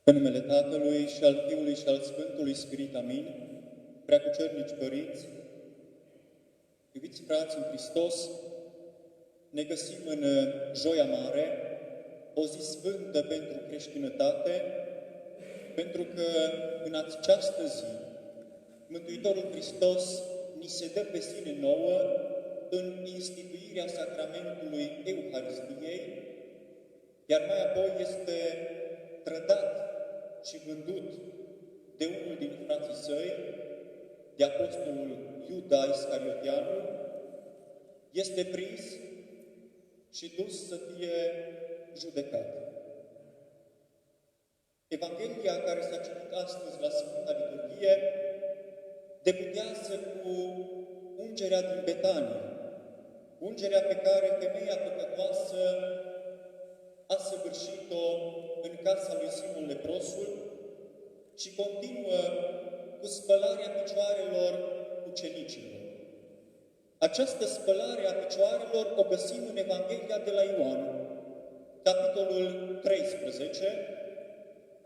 În numele Tatălui și al Fiului și al Sfântului Spirit, amin. Preacucernici părinți, iubiți frați în Hristos, ne găsim în Joia Mare, o zi sfântă pentru creștinătate, pentru că în această zi Mântuitorul Hristos ni se dă pe sine nouă în instituirea sacramentului Euharistiei, iar mai apoi este trădat și vândut de unul din frații săi, de apostolul Iuda Iscarioteanul, este prins și dus să fie judecat. Evanghelia care s-a citit astăzi la Sfânta Liturghie debutează cu ungerea din Betania, ungerea pe care femeia păcătoasă a săvârșit-o în casa lui Simon Leprosul și continuă cu spălarea picioarelor ucenicilor. Această spălare a picioarelor o găsim în Evanghelia de la Ioan, capitolul 13,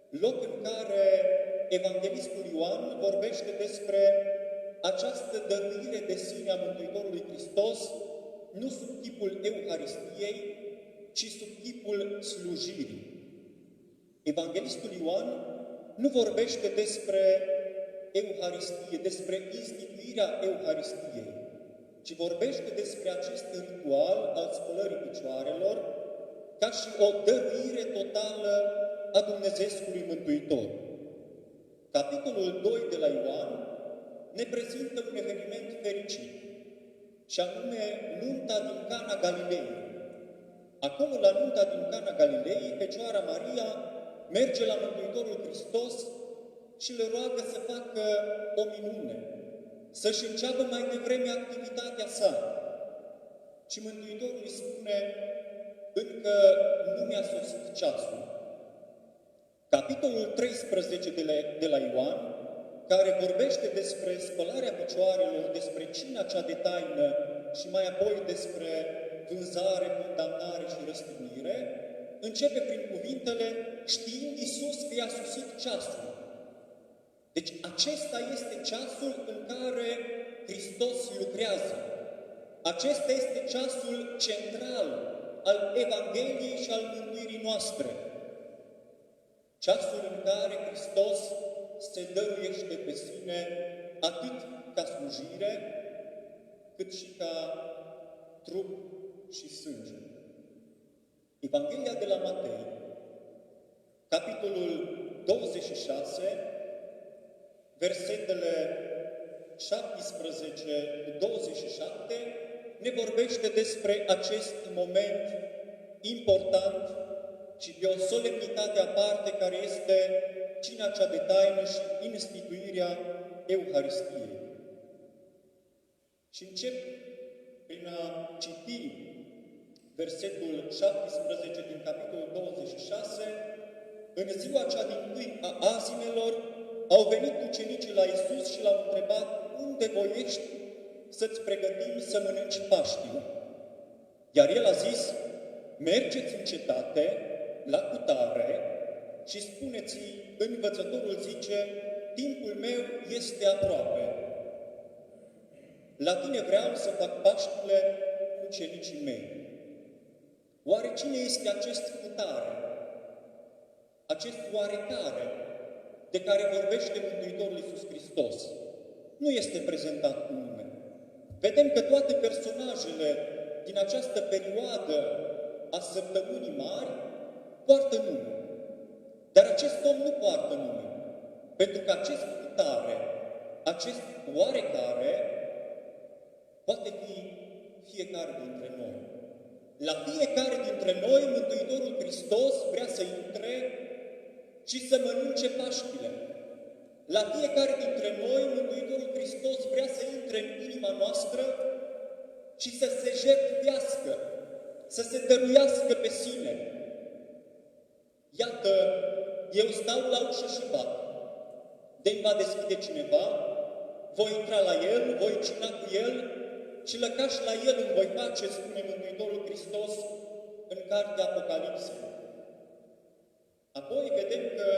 loc în care evanghelistul Ioan vorbește despre această dăruire de sine a Mântuitorului Hristos, nu sub chipul Euharistiei, ci sub chipul slujirii. Evanghelistul Ioan nu vorbește despre Euharistie, despre instituirea Euharistiei, ci vorbește despre acest ritual al spălării picioarelor ca și o dăruire totală a Dumnezeescului Mântuitor. Capitolul 2 de la Ioan ne prezintă un eveniment fericit, și anume nunta din Cana Galilei. Acolo, la nunta din Cana Galilei, Fecioara Maria merge la Mântuitorul Hristos și le roagă să facă o minune, să-și înceapă mai devreme activitatea sa. Și Mântuitorul îi spune: încă nu mi-a sosit ceasul. Capitolul 13 de la Ioan, care vorbește despre spălarea picioarelor, despre cina cea de taină și mai apoi despre vânzare, condamnare și răstignire, începe prin cuvintele: știind Iisus că i-a sosit ceasul. Deci acesta este ceasul în care Hristos lucrează. Acesta este ceasul central al Evangheliei și al mântuirii noastre. Ceasul în care Hristos se dăruiește pe sine atât ca slujire, cât și ca trup și sânge. Evanghelia de la Matei, capitolul 26, versetele 17-27, ne vorbește despre acest moment important și de o solemnitate aparte care este cina cea de taină și instituirea Euharistiei. Și încep prin a citi versetul 17 din capitolul 26. În ziua cea dintâi a azimelor au venit ucenicii la Iisus și l-au întrebat: unde voiești să-ți pregătim să mănânci Paștile? Iar el a zis: mergeți în cetate, la cutare, și spuneți-i: învățătorul zice, timpul meu este aproape. La tine vreau să fac Paștile cu ucenicii mei. Oare cine este acest cutare? Acest oarecare de care vorbește Mântuitorul Iisus Hristos nu este prezentat cu nume. Vedem că toate personajele din această perioadă a Săptămânii Mari poartă nume. Dar acest om nu poartă nume, pentru că acest cutare, acest oarecare, poate fi fiecare dintre noi. La fiecare dintre noi, Mântuitorul Hristos vrea să intre și să mănânce Paștile. La fiecare dintre noi, Mântuitorul Hristos vrea să intre în inima noastră și să se jertfească, să se dăruiască pe sine. Iată, eu stau la ușă și bat. De-mi va deschide cineva, voi intra la el, voi cina cu el și lăcaș la el îmi voi face, spune Mântuitorul Hristos în cartea Apocalipsei. Apoi vedem că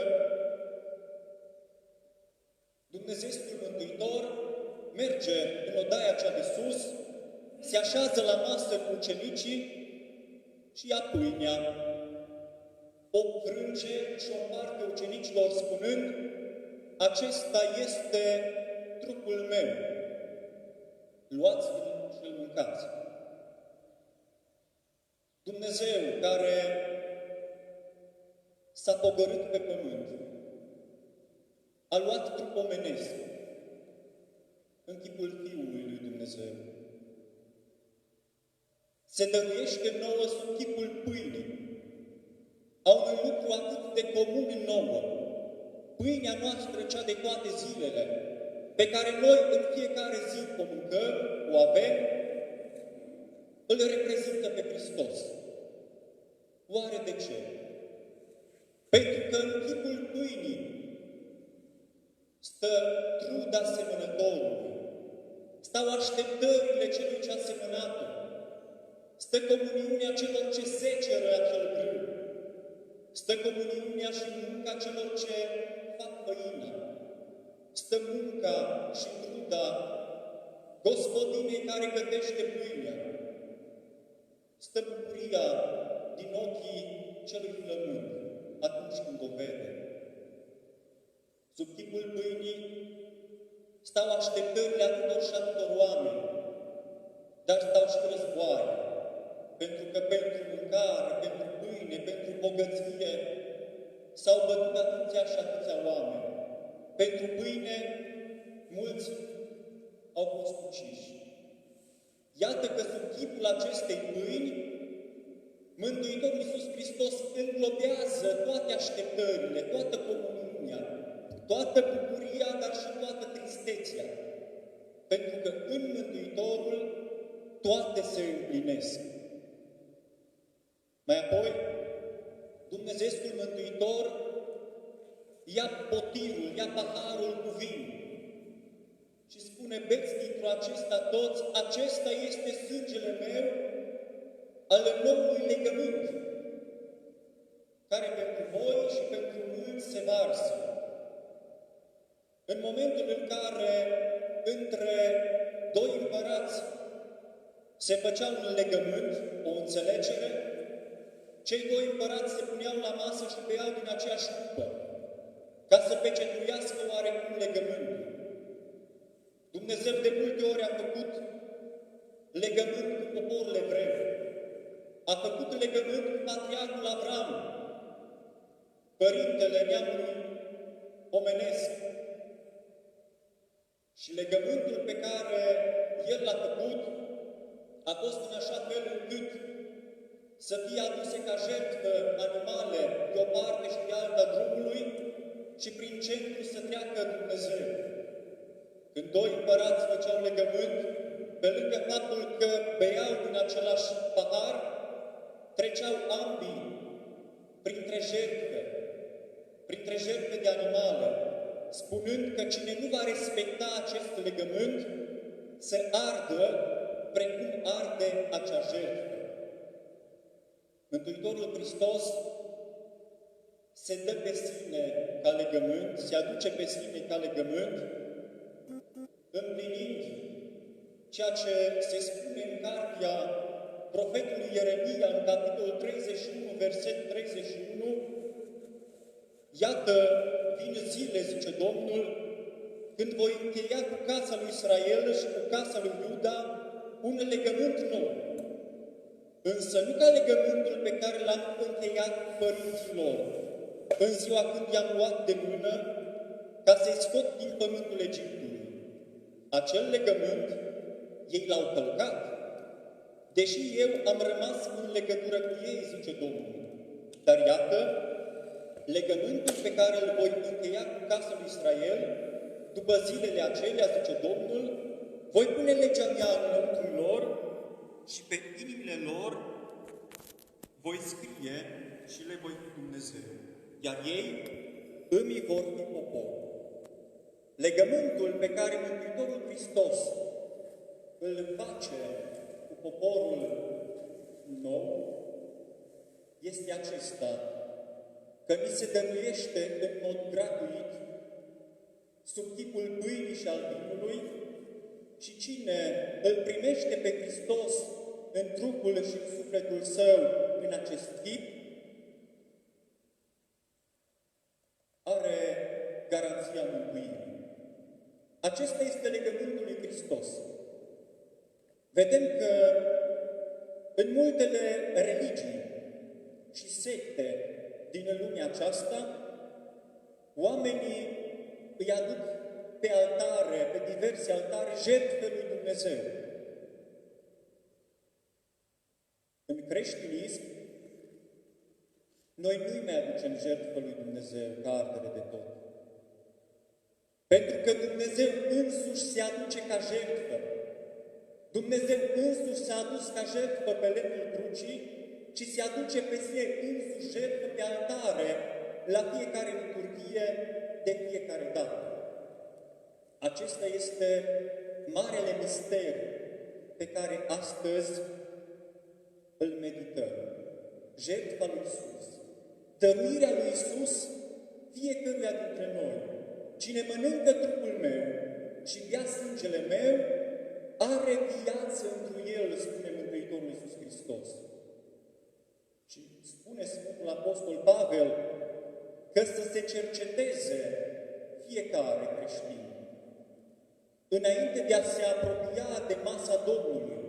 Dumnezeul Mântuitor merge în odaia cea de sus, se așează la masă cu ucenicii și ia pâinea, o frânge și o împarte ucenicilor spunând: acesta este trupul meu, luați-l și îl mâncați. Dumnezeu care s-a pogorât pe pământ, a luat trup omenesc în chipul Fiului lui Dumnezeu. Se dăruiește nouă sub chipul pâinii, a unui lucru atât de comun nouă, pâinea noastră, cea de toate zilele, pe care noi în fiecare zi o mâncăm, o avem, îl reprezintă pe Hristos. Oare de ce? Pentru că în chipul pâinii stă truda semănătorului, stau așteptările celui ce a semănat-o, stă comuniunea celor ce seceră acel grâu, stă comuniunea și munca celor ce fac făina, stă munca și truda gospodinei care gătește pâinea, stă bucuria din ochii celui flămând atunci când o vede. Sub chipul pâinii stau așteptările atâtor și atâtor oameni, dar stau și războaie, pentru că pentru mâncare, pentru pâine, pentru bogăție s-au bătut atâția și atâția oameni. Pentru pâine, mulți au fost uciși. Iată că sub chipul acestei pâini, Mântuitorul Iisus Hristos înglobează toate așteptările, toată comuniunea, toată bucuria, dar și toată tristețea. Pentru că în Mântuitorul toate se împlinesc. Mai apoi, Dumnezeul Mântuitor ia potirul, ia paharul cu vin și spune: beți dintr-o acesta toți, acesta este sângele meu al noului legământ, care pentru voi și pentru mulți se varsă. În momentul în care între doi împărați se făcea un legământ, o înțelegere, cei doi împărați se puneau la masă și beau din aceeași cupă, ca să pecetuiască oarecum legământul. Dumnezeu de multe ori a făcut legământ cu poporul evreu. A făcut legământ cu patriarhul Avram, părintele neamului omenesc. Și legământul pe care el l-a făcut a fost în așa fel încât să fie aduse ca jertfă animale de o parte și de alta drumului și prin centru să treacă Dumnezeu. Când doi împărați făceau legământ, pe lângă faptul că beau din același pahar, treceau ambii printre jertfe de animale, spunând că cine nu va respecta acest legământ, să ardă precum arde acea jertfă. Mântuitorul Hristos se dă pe sine ca legământ, se aduce pe sine ca legământ, împlinind ceea ce se spune în cartea profetului Ieremia, în capitolul 31, verset 31, iată, vin zile, zice Domnul, când voi încheia cu casa lui Israel și cu casa lui Iuda un legământ nou. Însă nu ca legământul pe care l-am încheiat cu părinții lor, în ziua când i-am luat de mână, ca să-i scot din pământul Egiptului. Acel legământ ei l-au călcat, deși eu am rămas în legătură cu ei, zice Domnul. Dar iată, legământul pe care îl voi încheia cu casa lui Israel, după zilele acelea, zice Domnul, voi pune legea mea înăuntrul lor și pe inimile lor voi scrie și le voi fi Dumnezeu, iar ei îmi vor fi popor. Legământul pe care Mântuitorul Hristos îl face cu poporul nou este acesta, că ni se dăruiește în mod gratuit sub chipul pâinii și al vinului și cine îl primește pe Hristos în trupul și în sufletul său în acest chip, are garanția mântuirii. Acesta este legământul lui Hristos. Vedem că în multele religii și secte din lumea aceasta, oamenii îi aduc pe altare, pe diverse altare, jertfe lui Dumnezeu. În creștinism, noi nu-i mai aducem jertfă lui Dumnezeu ca ardere de tot. Pentru că Dumnezeu însuși se aduce ca jertfă. Dumnezeu însuși s-a adus ca jertfă pe lemnul crucii și se aduce pe sine însuși jertfă pe altare la fiecare liturghie de fiecare dată. Acesta este marele mister pe care astăzi îl medităm. Jertfa lui Iisus, dăruirea lui Iisus fiecăruia dintre noi. Cine mănâncă trupul meu și bea sângele meu, are viață întru el, spune Mântuitorul Iisus Hristos. Și spune Sfântul Apostol Pavel că să se cerceteze fiecare creștin înainte de a se apropia de masa Domnului,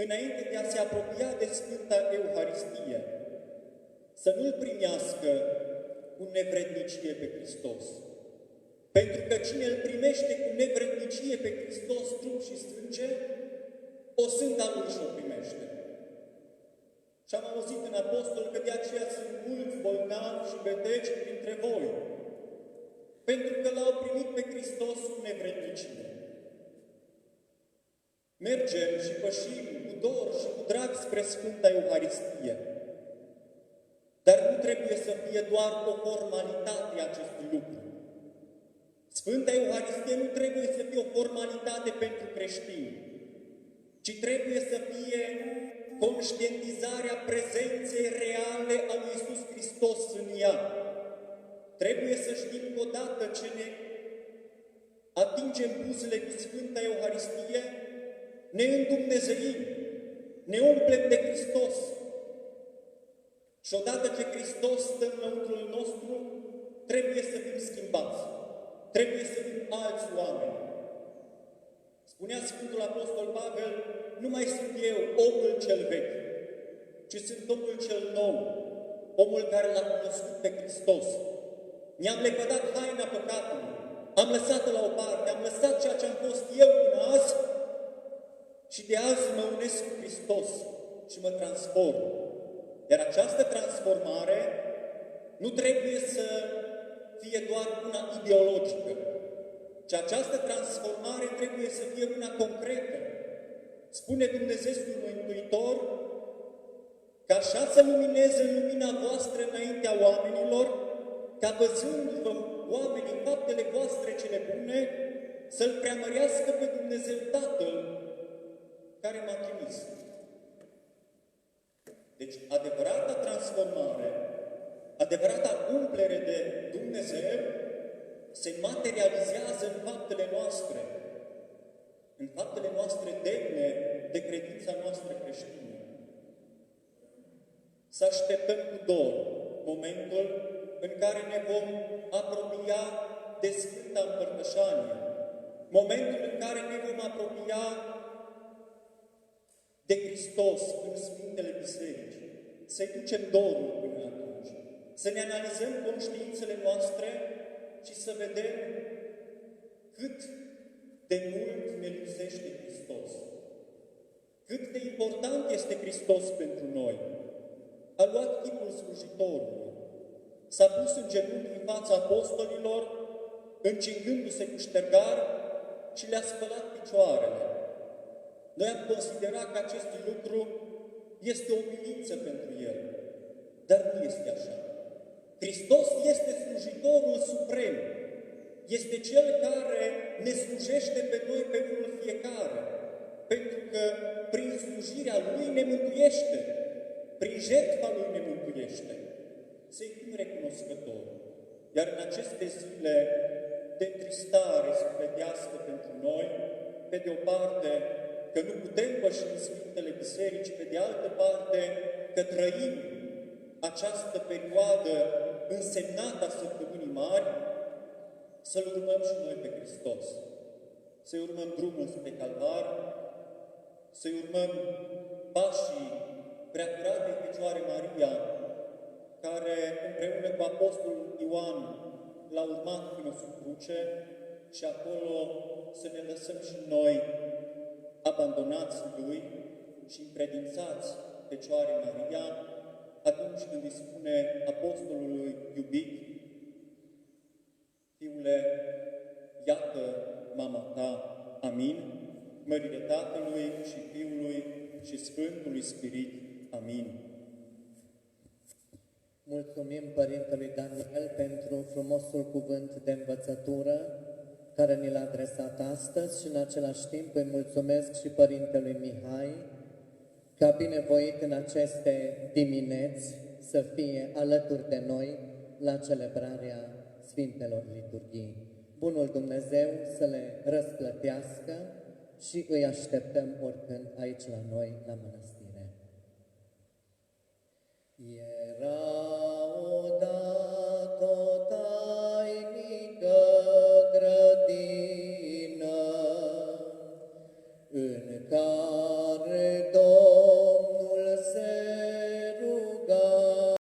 înainte de a se apropia de Sfânta Euharistie, să nu-L primească cu nevrednicie pe Hristos. Pentru că cine îl primește cu nevrednicie pe Hristos, trup și sânge, o sânda lui și-o primește. Și am auzit în apostol că de aceea sunt mulți bolnavi și beteci printre voi, pentru că l-au primit pe Hristos cu nevrednicie. Mergem și pășim cu dor și cu drag spre Sfânta Euharistie. Dar nu trebuie să fie doar o formalitate acestui lucru. Sfânta Euharistie nu trebuie să fie o formalitate pentru creștini, ci trebuie să fie conștientizarea prezenței reale a lui Iisus Hristos în ea. Trebuie să știm că odată ce ne atingem buzele cu Sfânta Euharistie, ne îndumnezeim, ne umplem de Hristos. Și odată ce Hristos stă înăuntrul nostru, trebuie să fim schimbați. Trebuie să fim alți oameni. Spunea Sfântul Apostol Pavel, nu mai sunt eu omul cel vechi, ci sunt omul cel nou, omul care l-a cunoscut pe Hristos. Mi-am lepădat haina păcatului, am lăsat-o la o parte, am lăsat ceea ce am fost eu până azi și de azi mă unesc cu Hristos și mă transform. Iar această transformare nu trebuie să fie doar una ideologică, ci această transformare trebuie să fie una concretă. Spune Dumnezeul Mântuitor că așa să lumineze lumina voastră înaintea oamenilor, ca văzându-vă oamenii faptele voastre cele bune, să-L preamărească pe Dumnezeu Tatăl care m-a trimis. Deci, adevărata transformare, adevărata umplere de Dumnezeu se materializează în faptele noastre, în faptele noastre demne de credința noastră creștină. Să așteptăm cu dor momentul în care ne vom apropia de Sfânta Împărtășanie, momentul în care ne vom apropia de Hristos în Sfintele Biserici, să-i ducem dorul până atunci, să ne analizăm conștiințele noastre și să vedem cât de mult ne lipsește Hristos, cât de important este Hristos pentru noi. A luat chipul slujitorului, s-a pus în genunchi în fața apostolilor, încingându-se cu ștergar și le-a spălat picioarele. Noi am considerat că acest lucru este o umilință pentru El, dar nu este așa. Hristos este slujitorul suprem, este Cel care ne slujește pe noi pe unul fiecare, pentru că prin slujirea Lui ne mântuiește, prin jertfa Lui ne mântuiește. să-i fim recunoscători. Iar în aceste zile de tristare sufletească pentru noi, pe de o parte, că nu putem păși în Sfintele Biserici, pe de altă parte, că trăim această perioadă însemnată a Săptămânii Mari, să-L urmăm și noi pe Hristos, să-i urmăm drumul spre Calvar, să-i urmăm pașii Preacuratei Fecioare Maria, care împreună cu Apostolul Ioan l-a urmat până sub cruce și acolo să ne lăsăm și noi abandonați Lui și încredințați Fecioare Maria atunci când îi spune Apostolului iubit: Fiule, iată mama ta, amin, mărire Tatălui și Fiului și Sfântului Spirit, amin. Mulțumim Părintelui Daniel pentru frumosul cuvânt de învățătură care ni l-a adresat astăzi și în același timp îi mulțumesc și Părintelui Mihai că a binevoit în aceste dimineți să fie alături de noi la celebrarea Sfintelor Liturghii. Bunul Dumnezeu să le răsplătească și îi așteptăm oricând aici la noi, la mănăstire. Era